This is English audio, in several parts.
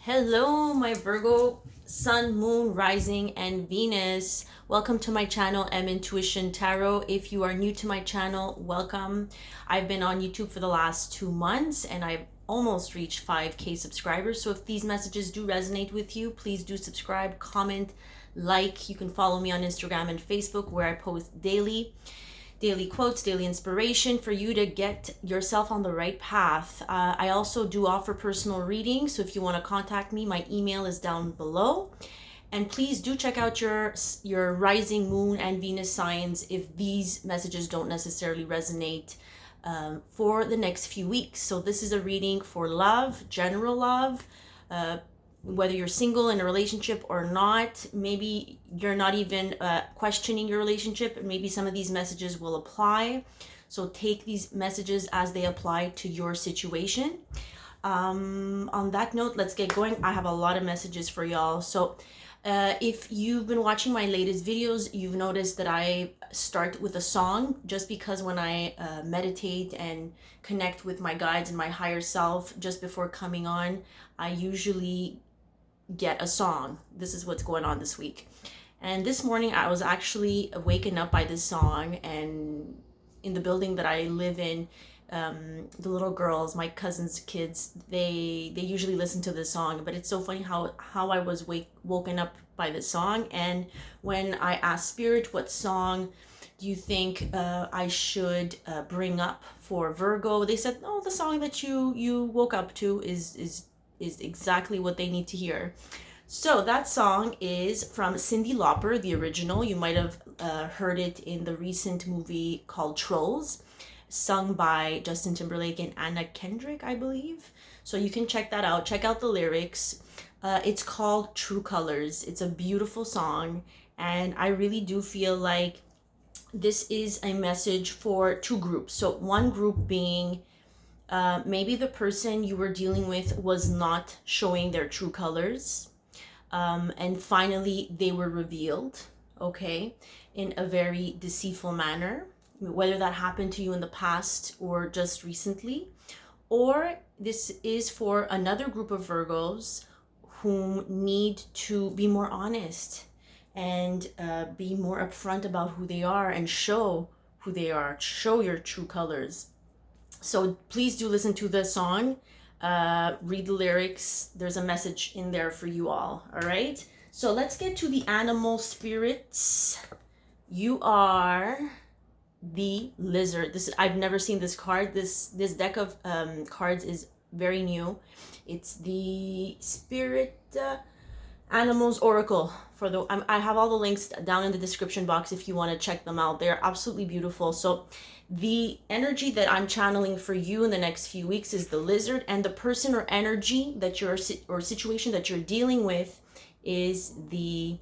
Hello, my Virgo Sun, Moon, Rising, and Venus. Welcome to my channel, M Intuition Tarot. If you are new to my channel, welcome. I've been on YouTube for the last 2 months and I've almost reached 5K subscribers. So if these messages do resonate with you, please do subscribe, comment, like. You can follow me on Instagram and Facebook where I post daily quotes, daily inspiration for you to get yourself on the right path. I also do offer personal readings, so if you want to contact me, my email is down below. And please do check out your rising moon and Venus signs if these messages don't necessarily resonate for the next few weeks. So this is a reading for love, general love, whether you're single in a relationship or not. Maybe you're not even questioning your relationship. Maybe some of these messages will apply. So take these messages as they apply to your situation. On that note, let's get going. I have a lot of messages for y'all. So if you've been watching my latest videos, you've noticed that I start with a song just because when I meditate and connect with my guides and my higher self just before coming on, I usually get a song. This is what's going on this week. And this morning I was actually waken up by this song, and in the building that I live in, the little girls, my cousin's kids, they usually listen to this song. But it's so funny how I was woken up by this song. And when I asked Spirit, what song do you think I should bring up for Virgo, they said, oh, the song that you woke up to is exactly what they need to hear. So that song is from Cyndi Lauper, the original. You might have heard it in the recent movie called Trolls, sung by Justin Timberlake and Anna Kendrick, I believe. So you can check that out. Check out the lyrics. It's called True Colors. It's a beautiful song, and I really do feel like this is a message for two groups. So one group being maybe the person you were dealing with was not showing their true colors. And finally, they were revealed, okay, in a very deceitful manner, whether that happened to you in the past or just recently. Or this is for another group of Virgos who need to be more honest and be more upfront about who they are and show who they are, show your true colors. So please do listen to the song, read the lyrics. There's a message in there for you all right? So let's get to the animal spirits. You are the lizard. I've never seen this card. This deck of cards is very new. It's the Spirit Animals Oracle. I have all the links down in the description box if you want to check them out. They're absolutely beautiful. So the energy that I'm channeling for you in the next few weeks is the lizard, and the person or energy that or situation that you're dealing with is the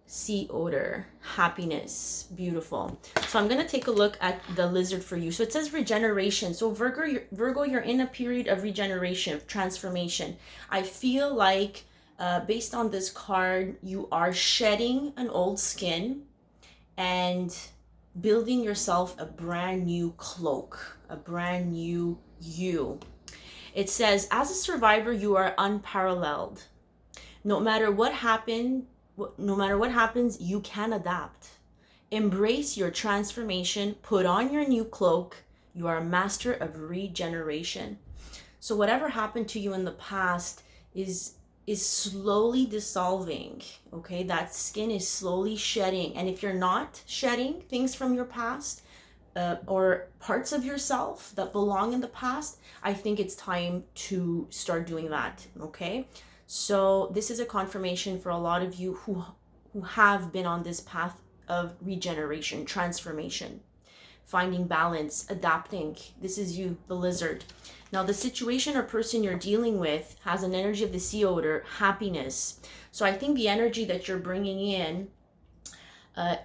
sea otter, happiness. Beautiful. So I'm going to take a look at the lizard for you. So it says regeneration. So Virgo, you're in a period of regeneration, of transformation. I feel like based on this card, you are shedding an old skin and building yourself a brand new cloak, a brand new you. It says, as a survivor, you are unparalleled. No matter what happens, you can adapt. Embrace your transformation. Put on your new cloak. You are a master of regeneration. So whatever happened to you in the past is slowly dissolving, okay? That skin is slowly shedding. And if you're not shedding things from your past or parts of yourself that belong in the past, I think it's time to start doing that, okay? So this is a confirmation for a lot of you who have been on this path of regeneration, transformation, finding balance, adapting. This is you, the lizard. Now, the situation or person you're dealing with has an energy of the sea otter, happiness. So I think the energy that you're bringing in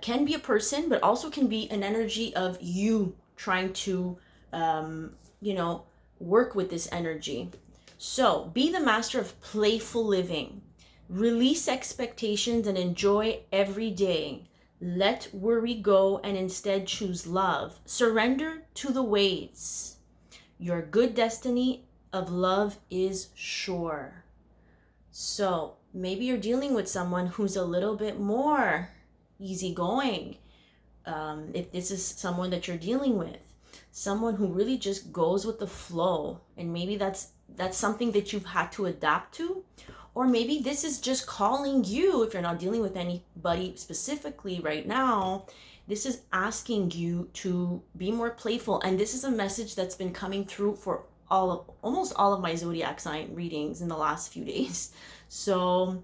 can be a person, but also can be an energy of you trying to, work with this energy. So be the master of playful living. Release expectations and enjoy every day. Let worry go and instead choose love. Surrender to the waves. Your good destiny of love is sure. So maybe you're dealing with someone who's a little bit more easygoing. If this is someone that you're dealing with, someone who really just goes with the flow, and maybe that's something that you've had to adapt to, or maybe this is just calling you. If you're not dealing with anybody specifically right now, this is asking you to be more playful. And this is a message that's been coming through for almost all of my zodiac sign readings in the last few days. So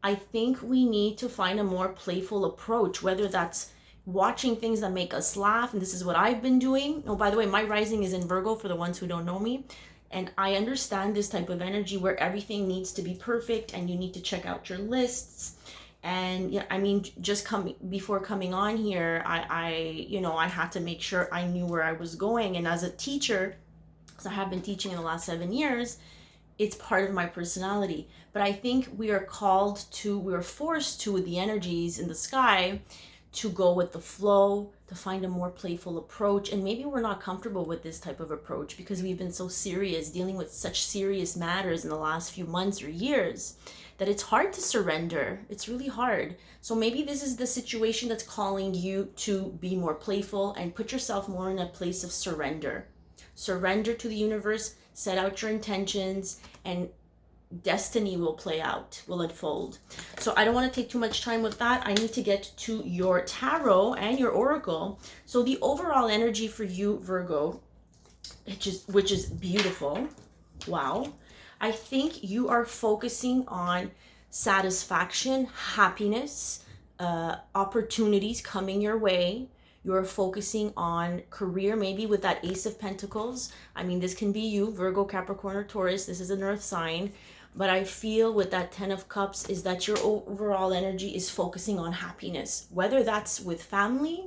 I think we need to find a more playful approach, whether that's watching things that make us laugh. And this is what I've been doing. Oh, by the way, my rising is in Virgo for the ones who don't know me. And I understand this type of energy where everything needs to be perfect and you need to check out your lists. And yeah, I mean, just before coming on here, I had to make sure I knew where I was going. And as a teacher, because I have been teaching in the last 7 years, it's part of my personality. But I think we're forced to, with the energies in the sky, to go with the flow, to find a more playful approach. And maybe we're not comfortable with this type of approach because we've been so serious, dealing with such serious matters in the last few months or years, that it's hard to surrender. It's really hard. So maybe this is the situation that's calling you to be more playful and put yourself more in a place of surrender. Surrender to the universe, set out your intentions, and destiny will play out, will unfold. So I don't want to take too much time with that. I need to get to your tarot and your oracle. So the overall energy for you, Virgo, which is beautiful. Wow. I think you are focusing on satisfaction, happiness, opportunities coming your way. You're focusing on career, maybe with that Ace of Pentacles. I mean, this can be you, Virgo, Capricorn, or Taurus. This is an earth sign. But I feel with that 10 of Cups is that your overall energy is focusing on happiness, whether that's with family,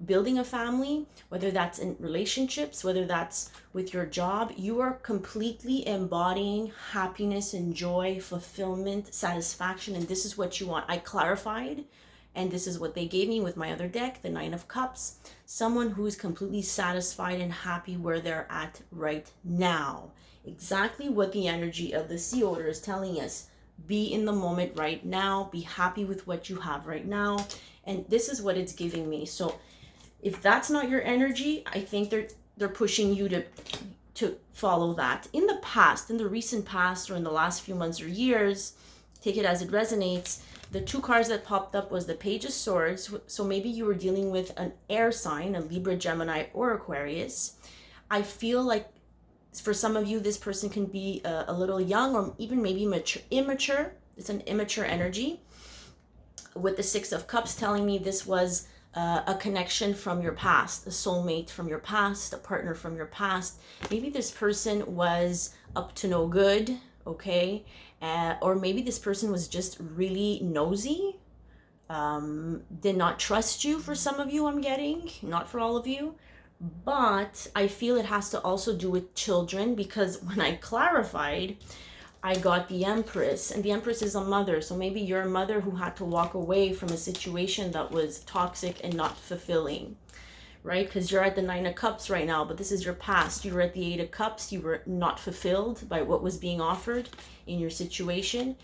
building a family, whether that's in relationships, whether that's with your job. You are completely embodying happiness and joy, fulfillment, satisfaction, and this is what you want. I clarified, and this is what they gave me with my other deck, the 9 of Cups. Someone who is completely satisfied and happy where they're at right now. Exactly what the energy of the sea otter is telling us. Be in the moment right now. Be happy with what you have right now. And this is what it's giving me. So if that's not your energy, I think they're pushing you to follow that. In the past, in the recent past, or in the last few months or years, take it as it resonates. The 2 cards that popped up was the Page of Swords. So maybe you were dealing with an air sign, a Libra, Gemini, or Aquarius. I feel like for some of you, this person can be a little young, or even maybe immature. It's an immature energy. With the 6 of Cups telling me this was a connection from your past, a soulmate from your past, a partner from your past. Maybe this person was up to no good, okay? Or maybe this person was just really nosy, did not trust you for some of you, I'm getting, not for all of you. But I feel it has to also do with children, because when I clarified, I got the Empress, and the Empress is a mother. So maybe you're a mother who had to walk away from a situation that was toxic and not fulfilling, right? Because you're at the 9 of Cups right now, but this is your past. You were at the 8 of Cups. You were not fulfilled by what was being offered in your situation.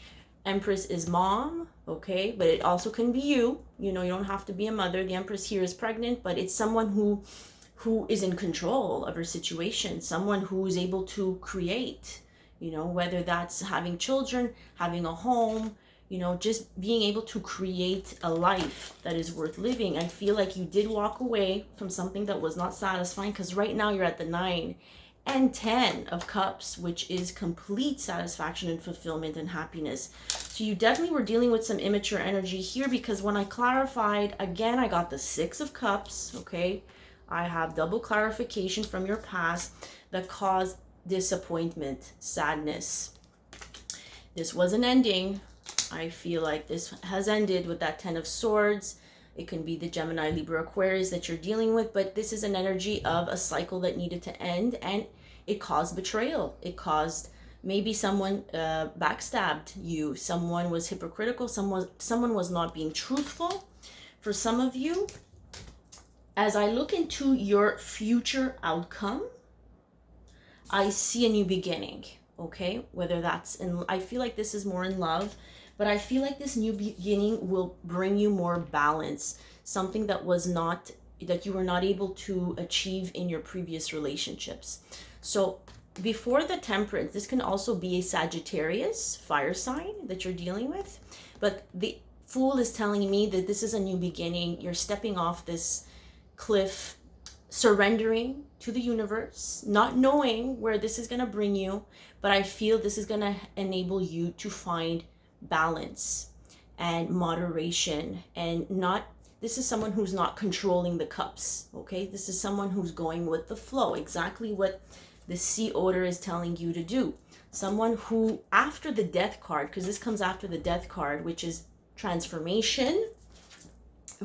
Empress is mom, okay? But it also can be you. You don't have to be a mother. The Empress here is pregnant, but it's someone who is in control of her situation, someone who is able to create, whether that's having children, having a home, just being able to create a life that is worth living. I feel like you did walk away from something that was not satisfying, because right now you're at the 9 and 10 of Cups, which is complete satisfaction and fulfillment and happiness. So you definitely were dealing with some immature energy here, because when I clarified, again, I got the 6 of Cups, okay? I have double clarification from your past that caused disappointment, sadness. This was an ending. I feel like this has ended with that 10 of Swords. It can be the Gemini, Libra, Aquarius that you're dealing with, but this is an energy of a cycle that needed to end, and it caused betrayal. It caused maybe someone backstabbed you. Someone was hypocritical. Someone was not being truthful. For some of you, as I look into your future outcome, I see a new beginning. okay? Whether that's in, I feel like this is more in love, but I feel like this new beginning will bring you more balance, something that was not, that you were not able to achieve in your previous relationships. So before the Temperance, this can also be a Sagittarius fire sign that you're dealing with, but the Fool is telling me that this is a new beginning. You're stepping off this cliff, surrendering to the universe, not knowing where this is going to bring you, but I feel this is going to enable you to find balance and moderation, and not, this is someone who's not controlling the cups, okay? This is someone who's going with the flow, exactly what the Sea Otter is telling you to do. Someone who, after the Death card, because this comes after the Death card, which is transformation,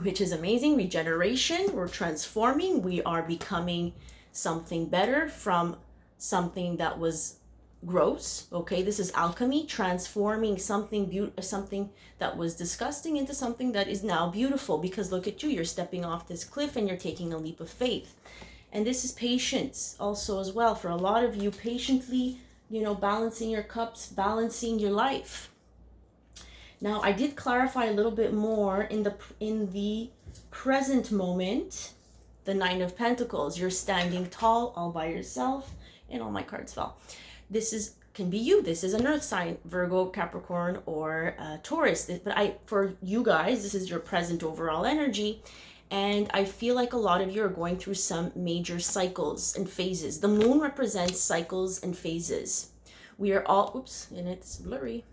which is amazing, regeneration, we're transforming, we are becoming something better from something that was gross, okay? This is alchemy, transforming something something that was disgusting into something that is now beautiful, because look at you, you're stepping off this cliff and you're taking a leap of faith. And this is patience also as well, for a lot of you, patiently, you know, balancing your cups, balancing your life. Now, I did clarify a little bit more in the present moment, the Nine of Pentacles. You're standing tall all by yourself, and all my cards fell. This can be you. This is an earth sign, Virgo, Capricorn, or Taurus. But for you guys, this is your present overall energy. And I feel like a lot of you are going through some major cycles and phases. The moon represents cycles and phases. We are all, oops, and it's blurry.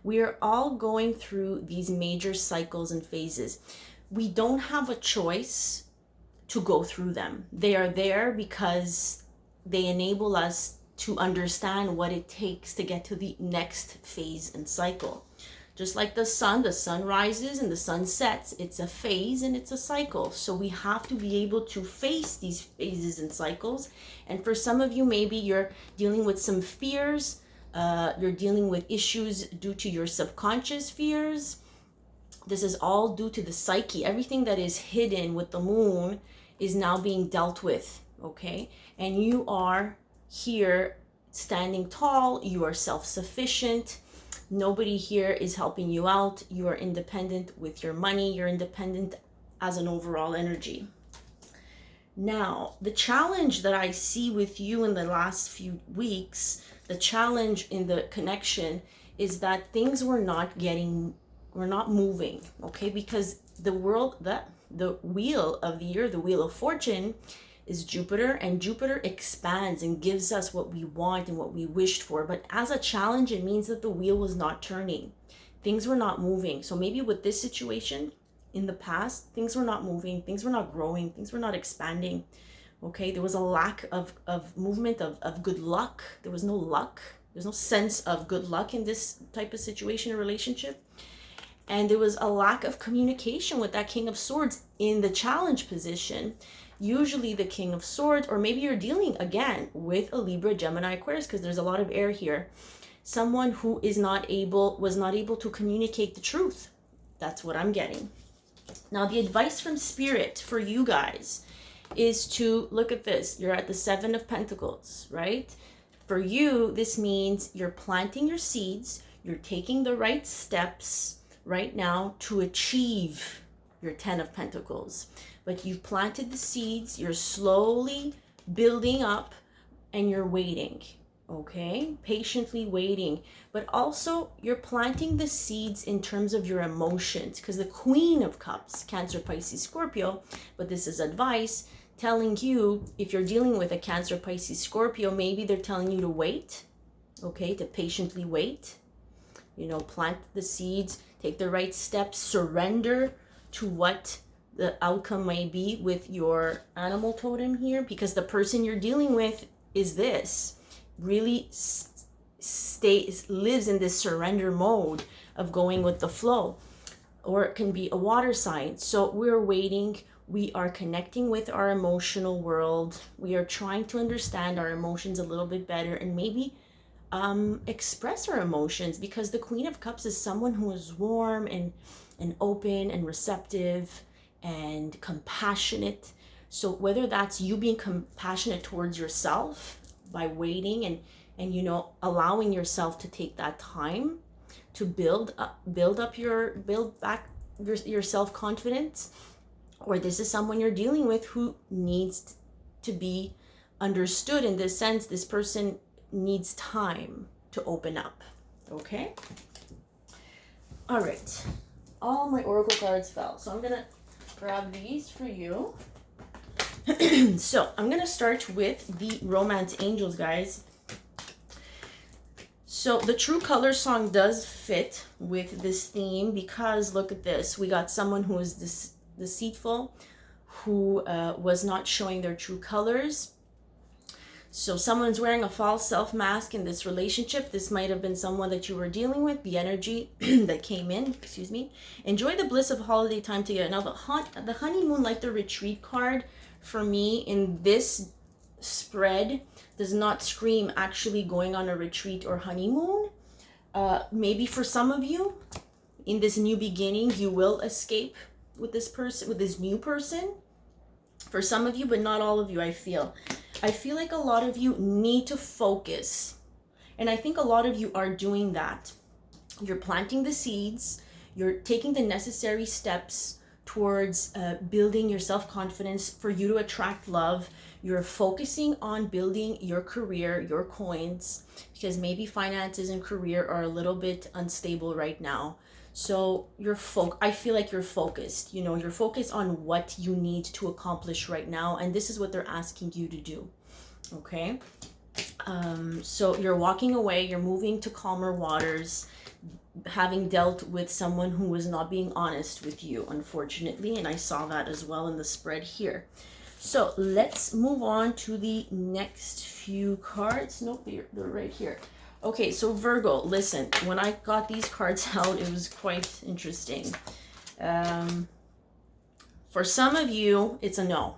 We are all going through these major cycles and phases. We don't have a choice to go through them. They are there because they enable us to understand what it takes to get to the next phase and cycle. Just like the sun rises and the sun sets. It's a phase and it's a cycle. So we have to be able to face these phases and cycles. And for some of you, maybe you're dealing with some fears. You're dealing with issues due to your subconscious fears. This is all due to the psyche. Everything that is hidden with the moon is now being dealt with, okay? And you are here standing tall. You are self-sufficient. Nobody here is helping you out. You are independent with your money. You're independent as an overall energy. Now, the challenge that I see with you in the last few weeks, the challenge in the connection, is that things were not moving, okay? Because the wheel of the year, the wheel of fortune, is Jupiter, and Jupiter expands and gives us what we want and what we wished for. But as a challenge, it means that the wheel was not turning. Things were not moving. So maybe with this situation in the past, things were not moving, things were not growing, things were not expanding. Okay, there was a lack of movement, of good luck. There was no luck. There's no sense of good luck in this type of situation or relationship. And there was a lack of communication with that King of Swords in the challenge position. Usually the King of Swords, or maybe you're dealing again with a Libra, Gemini, Aquarius, because there's a lot of air here. Someone who was not able to communicate the truth. That's what I'm getting. Now, the advice from Spirit for you guys is to look at this. You're at the Seven of Pentacles, right? For you, this means you're planting your seeds. You're taking the right steps right now to achieve your Ten of Pentacles. But you've planted the seeds. You're slowly building up and you're waiting, okay? Patiently waiting. But also you're planting the seeds in terms of your emotions, because the Queen of Cups, Cancer, Pisces, Scorpio, but this is advice telling you, if you're dealing with a Cancer, Pisces, Scorpio, maybe they're telling you to wait, okay? To patiently wait, you know, plant the seeds, take the right steps, surrender to what the outcome may be with your animal totem here, because the person you're dealing with is this, really lives in this surrender mode of going with the flow. Or it can be a water sign. So we're waiting. We are connecting with our emotional world. We are trying to understand our emotions a little bit better and maybe express our emotions, because the Queen of Cups is someone who is warm and open and receptive and compassionate. So whether that's you being compassionate towards yourself by waiting and and, you know, allowing yourself to take that time to build back your self-confidence. Or this is someone you're dealing with who needs to be understood in this sense. This person needs time to open up. Okay. All right. All my oracle cards fell, so I'm gonna grab these for you. So I'm gonna start with the romance angels, guys. So the True Color song does fit with this theme, because look at this. We got someone who is deceitful, who was not showing their true colors. So someone's wearing a false self mask in this relationship. This might have been someone that you were dealing with, the energy that came in, excuse me. Enjoy the bliss of holiday time together. Now the honeymoon, like the retreat card, for me in this spread does not scream actually going on a retreat or honeymoon. Maybe for some of you, in this new beginning, you will escape with this person, with this new person. For some of you, but not all of you, I feel like a lot of you need to focus. And I think a lot of you are doing that. You're planting the seeds. You're taking the necessary steps towards building your self-confidence for you to attract love. You're focusing on building your career, your coins, because maybe finances and career are a little bit unstable right now. So I feel like you're focused, you know, you're focused on what you need to accomplish right now. And this is what they're asking you to do. Okay. So you're walking away, you're moving to calmer waters, having dealt with someone who was not being honest with you, unfortunately. And I saw that as well in the spread here. So let's move on to the next few cards. Nope, they're right here. Okay, so Virgo, listen, when I got these cards out, it was quite interesting. For some of you, it's a no.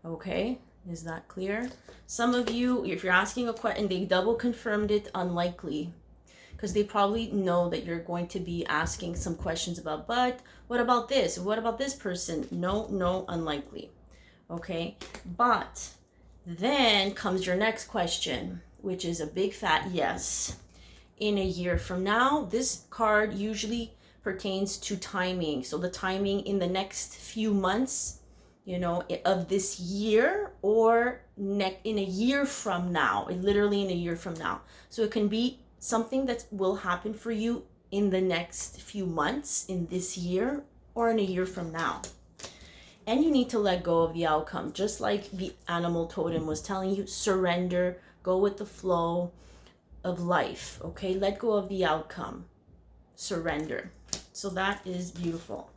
Okay, is that clear? Some of you, if you're asking a question, they double confirmed it, unlikely. Because they probably know that you're going to be asking some questions about, but what about this? What about this person? No, unlikely. Okay, but then comes your next question, which is a big fat yes. In a year from now, this card usually pertains to timing. So the timing in the next few months, you know, of this year, or in a year from now, literally in a year from now. So it can be something that will happen for you in the next few months, in this year, or in a year from now. And you need to let go of the outcome, just like the animal totem was telling you. Surrender, go with the flow of life. Okay, let go of the outcome, surrender. So that is beautiful.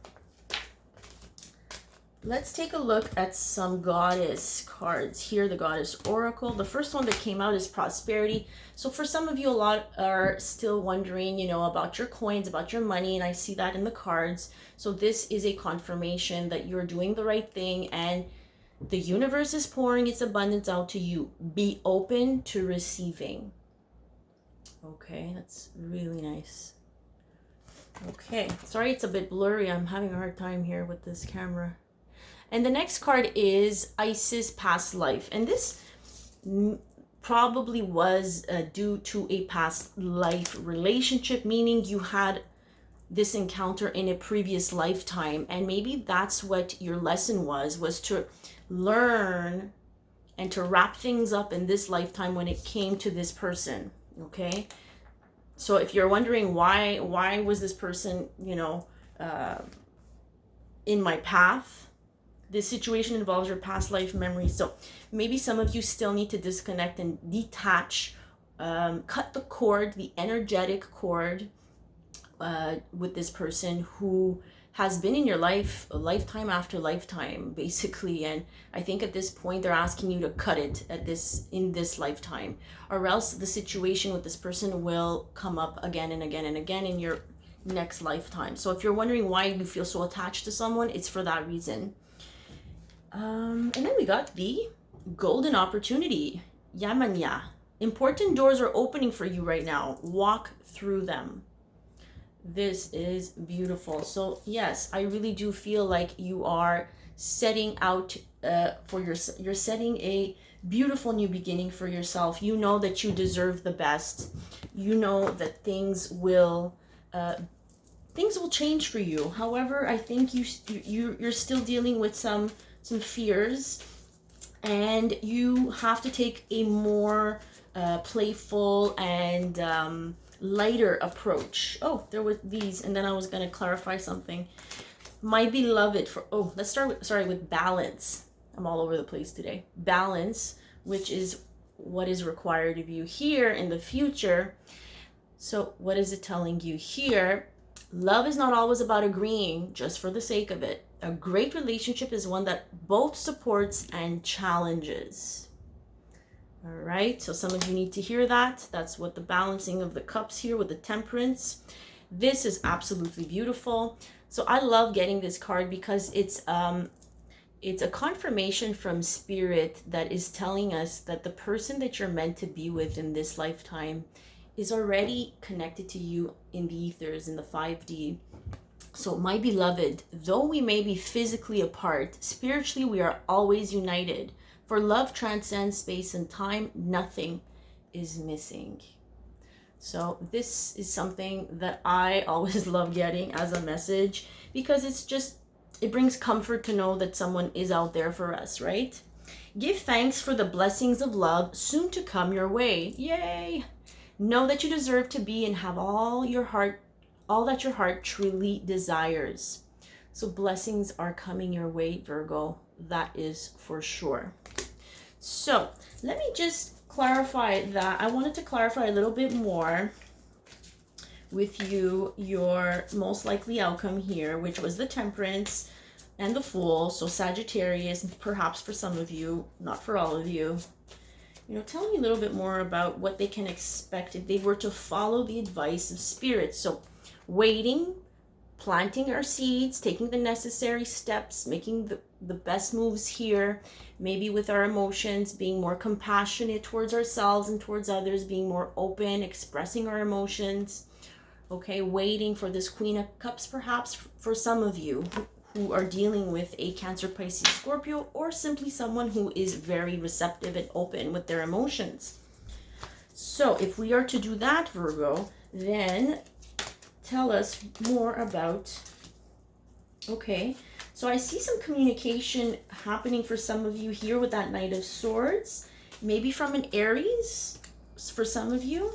Let's take a look at some goddess cards here. The goddess oracle, the first one that came out is prosperity. So for some of you, a lot are still wondering, you know, about your coins, about your money, and I see that in the cards. So this is a confirmation that you're doing the right thing, and the universe is pouring its abundance out to you. Be open to receiving. Okay, that's really nice. Okay, sorry it's a bit blurry. I'm having a hard time here with this camera. And the next card is Isis past life. And this probably was due to a past life relationship, meaning you had this encounter in a previous lifetime. And maybe that's what your lesson was to learn and to wrap things up in this lifetime when it came to this person. Okay. So if you're wondering why was this person, you know, in my path, this situation involves your past life memories. So maybe some of you still need to disconnect and detach, cut the cord, the energetic cord with this person who has been in your life lifetime after lifetime, basically. And I think at this point they're asking you to cut it in this lifetime, or else the situation with this person will come up again and again and again in your next lifetime. So if you're wondering why you feel so attached to someone, it's for that reason. And then we got the golden opportunity, Yamanya. Important doors are opening for you right now. Walk through them. This is beautiful. So yes, I really do feel like you are setting out you're setting a Beautiful new beginning for yourself. You know that you deserve the best. You know that things will change for you. However, I think you're still dealing with some fears, and you have to take a more playful and lighter approach. Oh, there were these, and then I was going to clarify something. My beloved, let's start with balance. I'm all over the place today. Balance, which is what is required of you here in the future. So what is it telling you here? Love is not always about agreeing just for the sake of it. A great relationship is one that both supports and challenges. All right, so some of you need to hear that. That's what the balancing of the cups here with the temperance. This is absolutely beautiful. So I love getting this card because it's a confirmation from spirit that is telling us that the person that you're meant to be with in this lifetime is already connected to you in the ethers, in the 5D. So my beloved, though we may be physically apart, spiritually we are always united. For love transcends space and time, nothing is missing. So this is something that I always love getting as a message, because it brings comfort to know that someone is out there for us, right? Give thanks for the blessings of love soon to come your way. Yay! Know that you deserve to be and have all that your heart truly desires. So blessings are coming your way, Virgo. That is for sure. So let me just clarify that. I wanted to clarify a little bit more with you your most likely outcome here, which was the Temperance and the Fool. So Sagittarius, perhaps for some of you, not for all of you. Tell me a little bit more about what they can expect if they were to follow the advice of Spirit. So waiting, planting our seeds, taking the necessary steps, making the best moves here, maybe with our emotions, being more compassionate towards ourselves and towards others, being more open, expressing our emotions. Okay, waiting for this Queen of Cups, perhaps for some of you who are dealing with a Cancer, Pisces, Scorpio, or simply someone who is very receptive and open with their emotions. So if we are to do that, Virgo, then tell us more about, okay, so I see some communication happening for some of you here with that Knight of Swords, maybe from an Aries for some of you,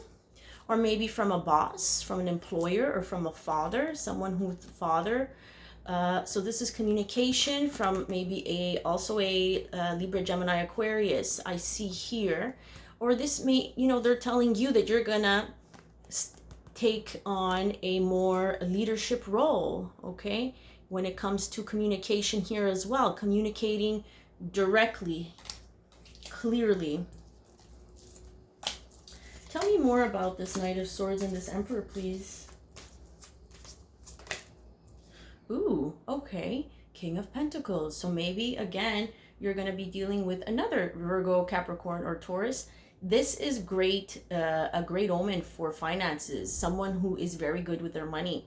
or maybe from a boss, from an employer, or from a father, someone who's a father. So this is communication from maybe also a Libra, Gemini, Aquarius I see here. Or this may, they're telling you that you're gonna take on a more leadership role, okay? When it comes to communication here as well, communicating directly, clearly. Tell me more about this Knight of Swords and this Emperor, please. Ooh, okay. King of Pentacles. So maybe, again, you're going to be dealing with another Virgo, Capricorn, or Taurus. This is great, a great omen for finances. Someone who is very good with their money.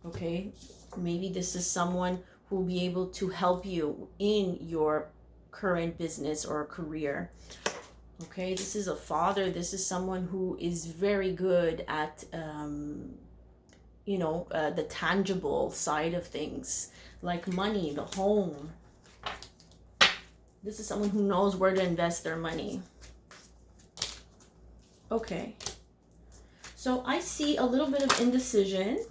Okay? Maybe this is someone who will be able to help you in your current business or career. Okay? This is a father. This is someone who is very good at the tangible side of things, like money, the home. This is someone who knows where to invest their money. Okay. So I see a little bit of indecision.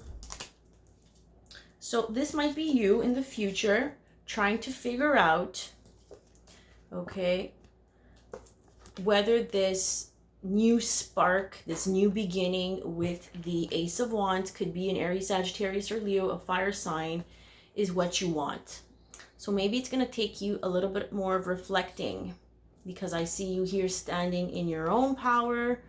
So this might be you in the future trying to figure out, okay, whether this new spark, this new beginning with the Ace of Wands, could be an Aries, Sagittarius, or Leo, a fire sign, is what you want. So maybe it's going to take you a little bit more of reflecting, because I see you here standing in your own power,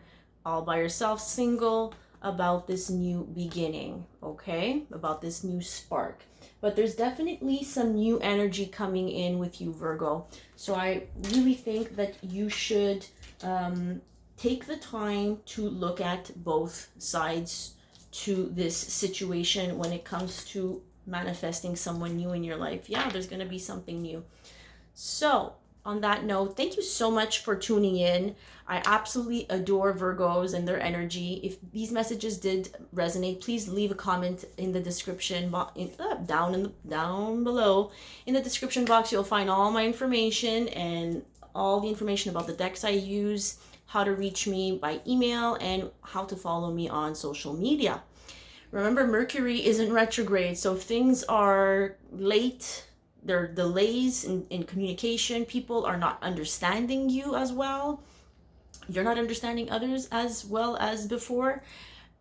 all by yourself, single, about this new beginning, okay? About this new spark. But there's definitely some new energy coming in with you, Virgo. So I really think that you should take the time to look at both sides to this situation when it comes to manifesting someone new in your life. Yeah, there's going to be something new. So on that note, thank you so much for tuning in. I absolutely adore Virgos and their energy. If these messages did resonate, please leave a comment in the description box, down below. In the description box, you'll find all my information and all the information about the decks I use, how to reach me by email, and how to follow me on social media. Remember, Mercury is in retrograde, so if things are late, there are delays in communication, people are not understanding you as well, you're not understanding others as well as before,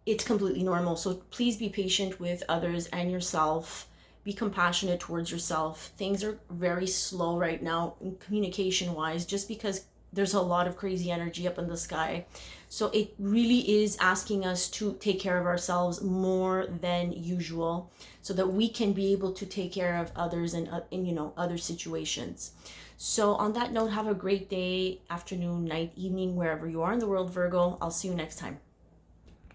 it's completely normal. So please be patient with others and yourself. Be compassionate towards yourself. Things are very slow right now communication wise, just because there's a lot of crazy energy up in the sky. So it really is asking us to take care of ourselves more than usual, so that we can be able to take care of others in other situations. So on that note, have a great day, afternoon, night, evening, wherever you are in the world, Virgo. I'll see you next time.